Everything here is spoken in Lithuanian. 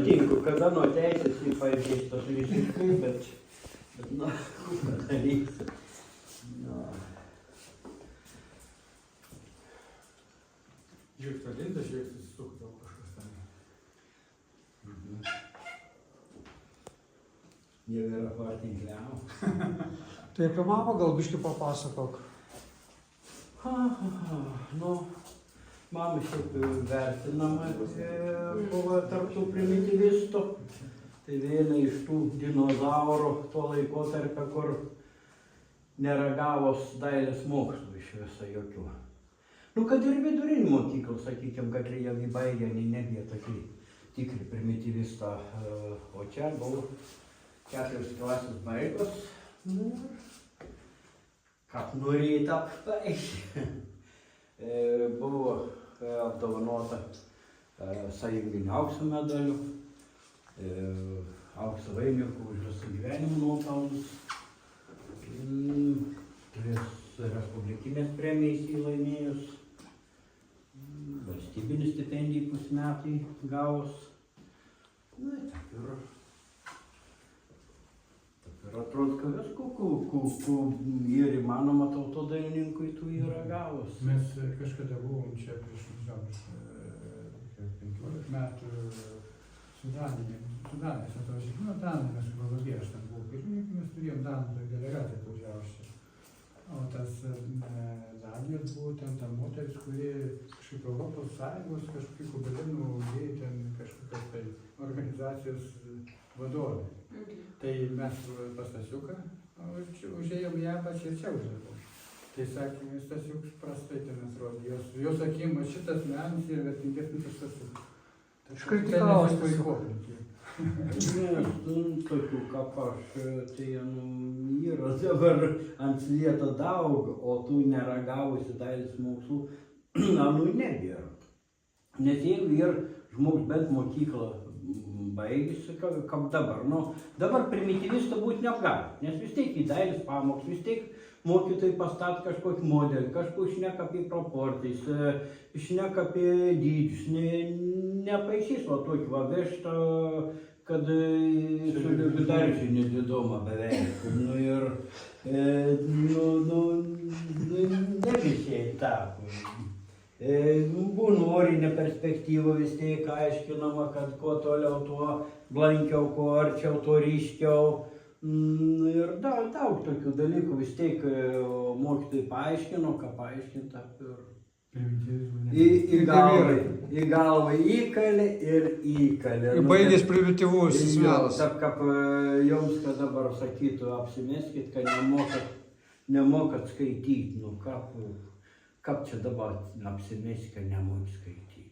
sutinku, kada nuo teisės į paėdėstos visiškai, bet nu, ką darysi. Nu. Žiūrėk, vadintas, žiūrėk, susisuk tau kažkas ten. Jau yra partinkliau. Tai apie mamą gal biškį papasakok. Nu, mama šiaip vertinama buvo tarp tų primityvistų. Tai viena iš tų dinozaurų tuo laikotarpio, kur neragavos dailės mokslų iš viso jokių. Nu, kad ir vidurinį mokyklą, sakykime, kad jie baigė, nebija tokį tikri primityvistą. O čia buvo 4 klasės baigos. Nu, kaip norėta paaiškė. Buvo apdovanota sąjunginio aukso medaliu, aukso vainiku už visą gyvenimą nuopelnus, 3 respublikinės premijas įlaimėjus, valstybinį stipendiją pusmetį gavus. Na, taip ir atrodo, kad visko, ir įmanoma tautodailininkui tų yra gavus. Mes kažkada buvom čia prieš 15 metų Sudanė, mes atvažiavome, nu, Danai, mes Valodė, aš ten buvau pirmininkai, mes turėjom Danų delegaciją atvažiavusią. O tas Danijos buvo ten ta moteris, kuri kažkaip Europos Sąjungos kažkokių gobelinų idėjų ten kažkokios tai organizacijos vadovė. Tai mes pas Stasiuką užėjom ją pačią ir čia užėjom. Tai sakė, Stasiukas prastai ten atrodo, jos akim, šitas menas yra vertingesnis už Stasiuką. Iškritikavo Stasiuką. Nes, tokių kaip aš, tai yra dabar ant svieto daug, o tų neragavusi dailės mokslų, nebėra. Nes jeigu ir žmogus bent mokyklą baigėsi, kaip dabar. Nu, dabar primityvistą būti neapgali, nes vis tiek į dailės pamokas, vis tiek mokytojai pastat kažkokį modelį, kažkur šneka apie proporcijas, šneka apie dydžius, nepaišys va tokį va veštą, kad su daržinį didoma beveik. Nu ir, nevisiai tako. Būnorinė perspektyva vis tiek aiškinama, kad kuo toliau, tuo blankiau, kuo arčiau, tuo ryškiau. Ir daug tokių dalykų vis tiek mokytojai paaiškino, ką paaiškinta. Į galvą įkalė ir įkalė. Ir baigės primityvus menas. Taip, kaip jums, kad dabar sakytų, apsimeskit, kad nemokat skaityti. Nu, kaip čia dabar apsimeskit, kad nemokat skaityti.